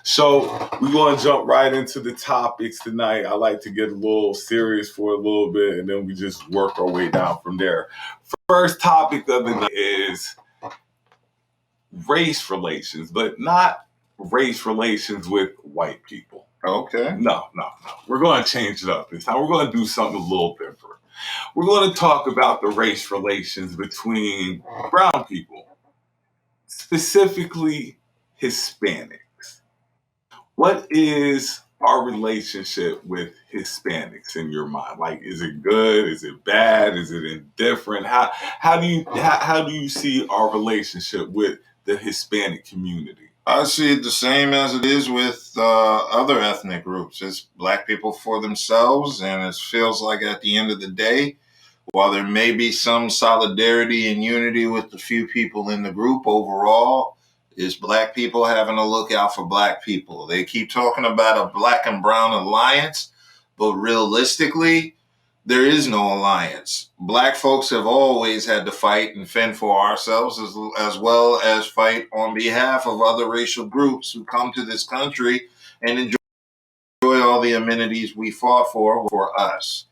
So we're going to jump right into the topics tonight. I like to get a little serious for a little bit, and then we just work our way down from there. First topic of the night is race relations, but not race relations with white people. Okay. No. We're going to change it up this time. We're going to do something a little different. We're going to talk about the race relations between brown people, specifically Hispanics. What is our relationship with Hispanics in your mind? Like, is it good? Is it bad? Is it indifferent? How do you see our relationship with the Hispanic community? I see it the same as it is with other ethnic groups. It's black people for themselves, and it feels like at the end of the day, while there may be some solidarity and unity with the few people in the group, overall, is black people having a look out for black people. They keep talking about a black and brown alliance, but realistically, there is no alliance. Black folks have always had to fight and fend for ourselves as well as fight on behalf of other racial groups who come to this country and enjoy all the amenities we fought for us.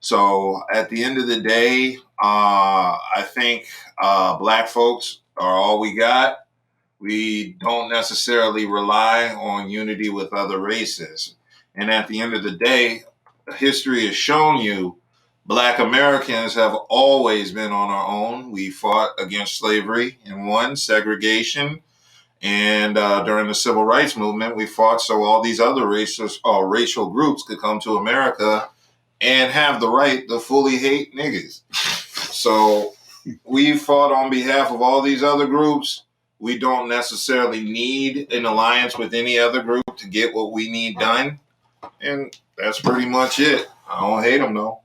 So at the end of the day, I think black folks are all we got. We don't necessarily rely on unity with other races. And at the end of the day, history has shown you black Americans have always been on our own. We fought against slavery and won, segregation. And during the civil rights movement, we fought so all these other racial groups could come to America and have the right to fully hate niggas. So we fought on behalf of all these other groups. We don't necessarily need an alliance with any other group to get what we need done. And that's pretty much it. I don't hate them, though.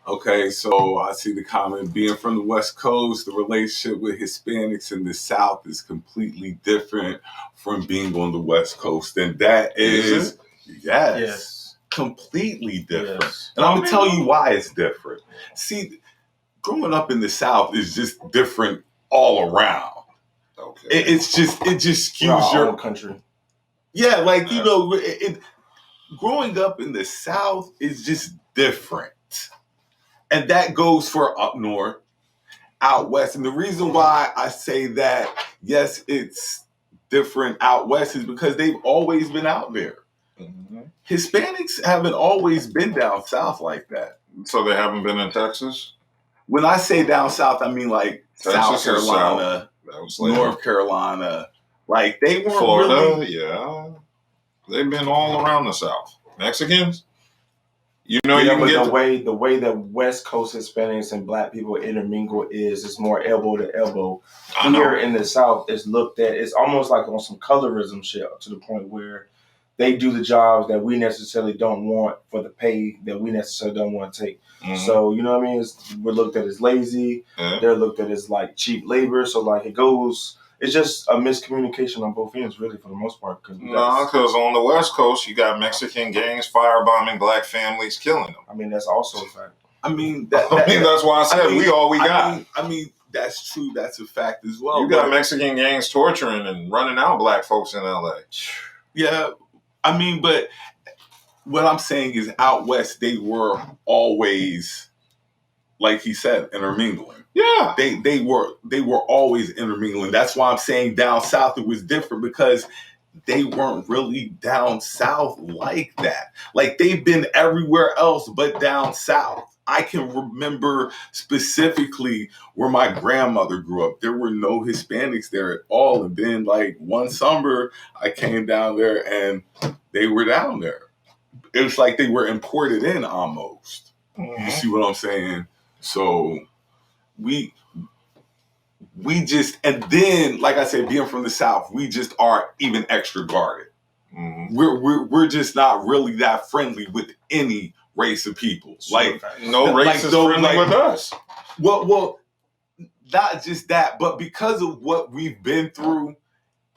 Okay, so I see the comment, being from the West Coast, the relationship with Hispanics in the South is completely different from being on the West Coast. And that is yes, completely different. Yes. And I'm going to tell you why it's different. See, growing up in the South is just different all around. Okay. It just skews your country. Yeah, like, growing up in the South is just different. And that goes for up north, out west. And the reason why I say that, yes, it's different out west is because they've always been out there. Mm-hmm. Hispanics haven't always been down south like that. So they haven't been in Texas? When I say down south, I mean like Texas, South Carolina, North Carolina. Like, they weren't Florida, really... yeah. They've been all around the South. Mexicans? The way that West Coast Hispanics and black people intermingle is it's more elbow to elbow. Here in the South, it's looked at, it's almost like on some colorism shit to the point where they do the jobs that we necessarily don't want for the pay that we necessarily don't want to take. Mm-hmm. So, you know what I mean? We're looked at as lazy. Mm-hmm. They're looked at as like cheap labor. So like it's just a miscommunication on both ends, really, for the most part. Because on the West Coast, you got Mexican gangs firebombing black families, killing them. I mean, that's also a fact. I mean, that's why I said we got. I mean, that's true. That's a fact as well. You got Mexican gangs torturing and running out black folks in L.A. Yeah. I mean, but what I'm saying is out west, they were always, like he said, intermingling. Yeah. They were always intermingling. That's why I'm saying down south it was different, because they weren't really down south like that. Like, they've been everywhere else but down south. I can remember specifically where my grandmother grew up. There were no Hispanics there at all. And then, like, one summer, I came down there and they were down there. It was like they were imported in almost. Mm-hmm. You see what I'm saying? So we just, and then, like I said, being from the South, we just are even extra guarded. Mm-hmm. We're just not really that friendly with any race of people. Like, no race is friendly with us. Well, not just that, but because of what we've been through,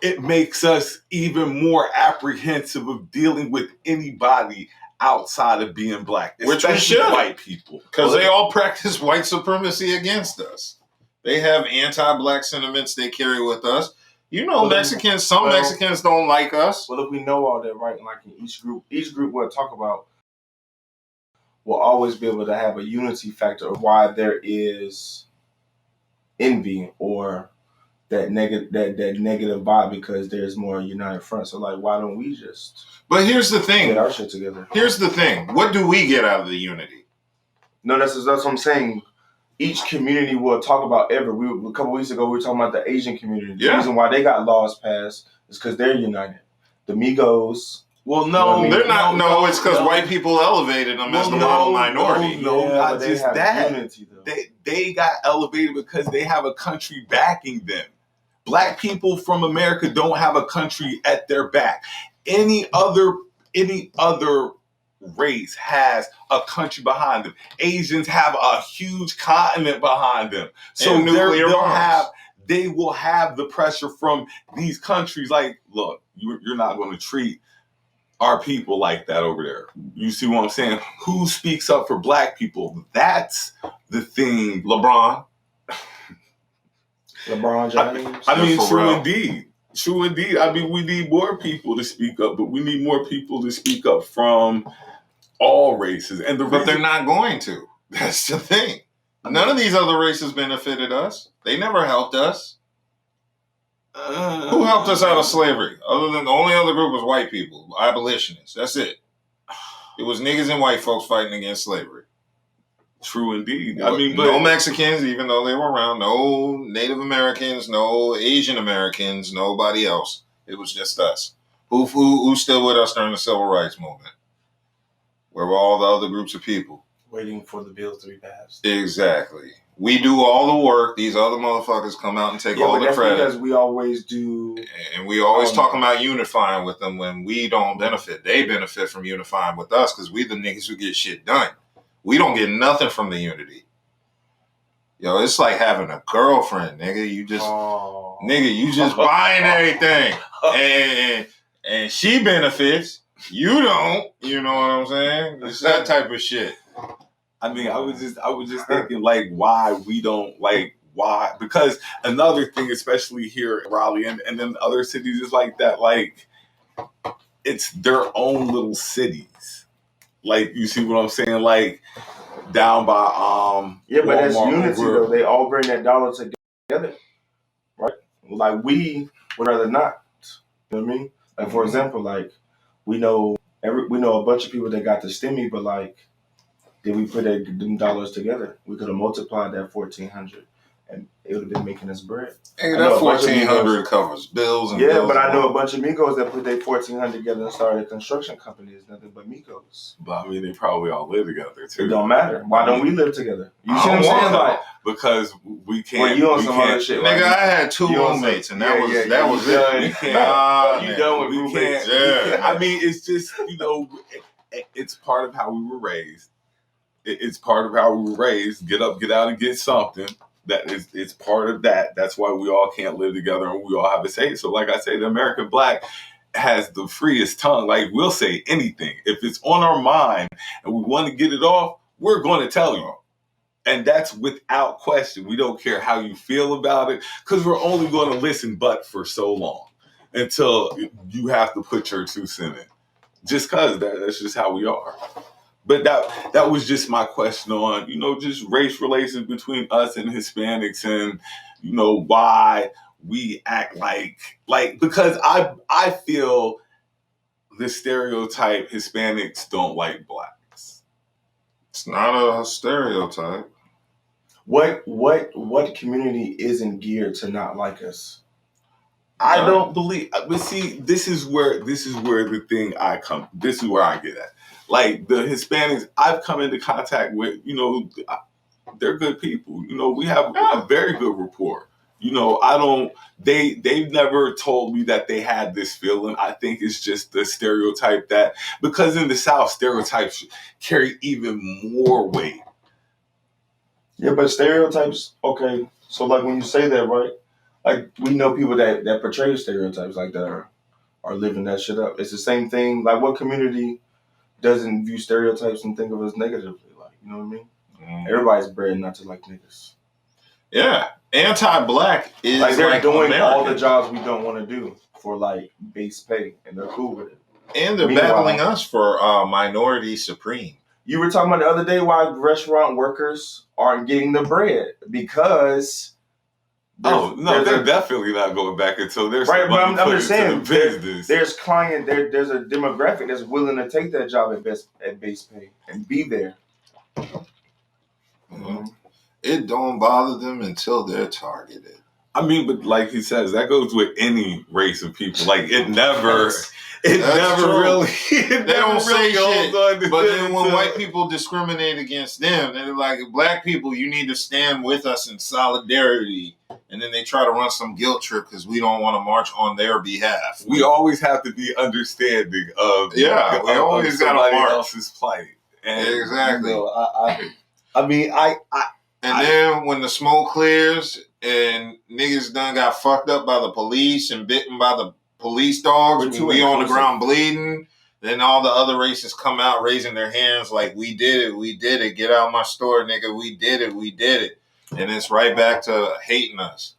it makes us even more apprehensive of dealing with anybody outside of being black, which we should. White people, because they all practice white supremacy against us. They have anti-black sentiments they carry with us. You know, Mexicans. Some Mexicans don't like us. Well, if we know all that, right? Like in each group we'll talk about will always be able to have a unity factor of why there is envy or that negative vibe because there's more united front. So like, why don't we just? But here's the thing. Get our shit together. Here's the thing. What do we get out of the unity? No, that's what I'm saying. Each community will talk about a couple weeks ago, we were talking about the Asian community. The reason why they got laws passed is because they're united. The Migos. Well, no, they're not. No, it's because white people elevated them as the model minority. No, not just that. Unity, they got elevated because they have a country backing them. Black people from America don't have a country at their back. Any other race has a country behind them. Asians have a huge continent behind them. So they will have the pressure from these countries. Like, look, you're not going to treat our people like that over there. You see what I'm saying? Who speaks up for black people? That's the thing. LeBron James. I mean, true indeed. I mean, we need more people to speak up, but we need more people to speak up from all races. But they're not going to. That's the thing. None of these other races benefited us. They never helped us. Who helped us out of slavery? Other than the only other group was white people, abolitionists. That's it. It was niggas and white folks fighting against slavery. True indeed. I mean, no Mexicans, even though they were around. No Native Americans. No Asian Americans. Nobody else. It was just us. Who stood with us during the Civil Rights Movement? Where were all the other groups of people? Waiting for the bills to be passed. Exactly. We do all the work. These other motherfuckers come out and take all the credit. Because we always do. And we always talk about unifying with them when we don't benefit. They benefit from unifying with us because we the niggas who get shit done. We don't get nothing from the unity. Yo, it's like having a girlfriend, nigga. You just buying everything. And she benefits. You don't. You know what I'm saying? It's that type of shit. I mean, I was just thinking, like, why we don't, like, why? Because another thing, especially here in Raleigh and then other cities is like that, like, it's their own little cities. Like, you see what I'm saying? Like, down by but that's unity though. They all bring that dollar together, right? Like we would rather not. You know what I mean? Like for example, like we know a bunch of people that got the stimmy, but like. Did we put them dollars together? We could have multiplied that 1,400, and it would have been making us bread. Hey, that 1,400 covers bills and bills. But I know a bunch of Migos that put their 1,400 together and started a construction company. It's nothing but Migos. But I mean, they probably all live together too. It don't matter. Why don't we live together? You see what I'm saying? Like, because we can't. Well, you on some other shit, nigga. I had 2 roommates, and that was it. You done with roommates? Yeah. I mean, it's just it's part of how we were raised. It's part of how we were raised. Get up, get out, and get something. It's part of that. That's why we all can't live together and we all have a say. So like I say, the American Black has the freest tongue. Like we'll say anything. If it's on our mind and we want to get it off, we're going to tell you. And that's without question. We don't care how you feel about it because we're only going to listen but for so long until you have to put your 2 cents in. Just because that's just how we are. But that was just my question on, just race relations between us and Hispanics and, why we act like because I feel the stereotype Hispanics don't like blacks. It's not a stereotype. What community isn't geared to not like us? I don't believe, but see, this is where the thing this is where I get at. Like the Hispanics I've come into contact with, they're good people. We have a very good rapport. They've never told me that they had this feeling. I think it's just the stereotype that, because in the South, stereotypes carry even more weight. Yeah, but stereotypes, okay. So like when you say that, right? Like we know people that portray stereotypes like that are living that shit up. It's the same thing. Like what community doesn't view stereotypes and think of us negatively? Like, you know what I mean? Everybody's bred not to like niggas. Yeah. Anti-black is Like they're doing American. all the jobs we don't want to do for like base pay, and they're cool with it. And they're Meanwhile, battling us for minority supreme. You were talking about the other day why restaurant workers aren't getting the bread because. They're definitely not going back until there's right. But I'm just saying, business. There's there's a demographic that's willing to take that job at base pay and be there. Mm-hmm. It don't bother them until they're targeted. I mean, but like he says, that goes with any race of people. Like it never really. They don't say shit. But then when white people discriminate against them, they're like, black people, you need to stand with us in solidarity. And then they try to run some guilt trip because we don't want to march on their behalf. We always have to be understanding of we always got to march else's plight. And, exactly. You know, then when the smoke clears and niggas done got fucked up by the police and bitten by the police dogs, when we on the ground bleeding, then all the other races come out raising their hands like, we did it, get out my store, nigga, we did it. And it's right back to hating us.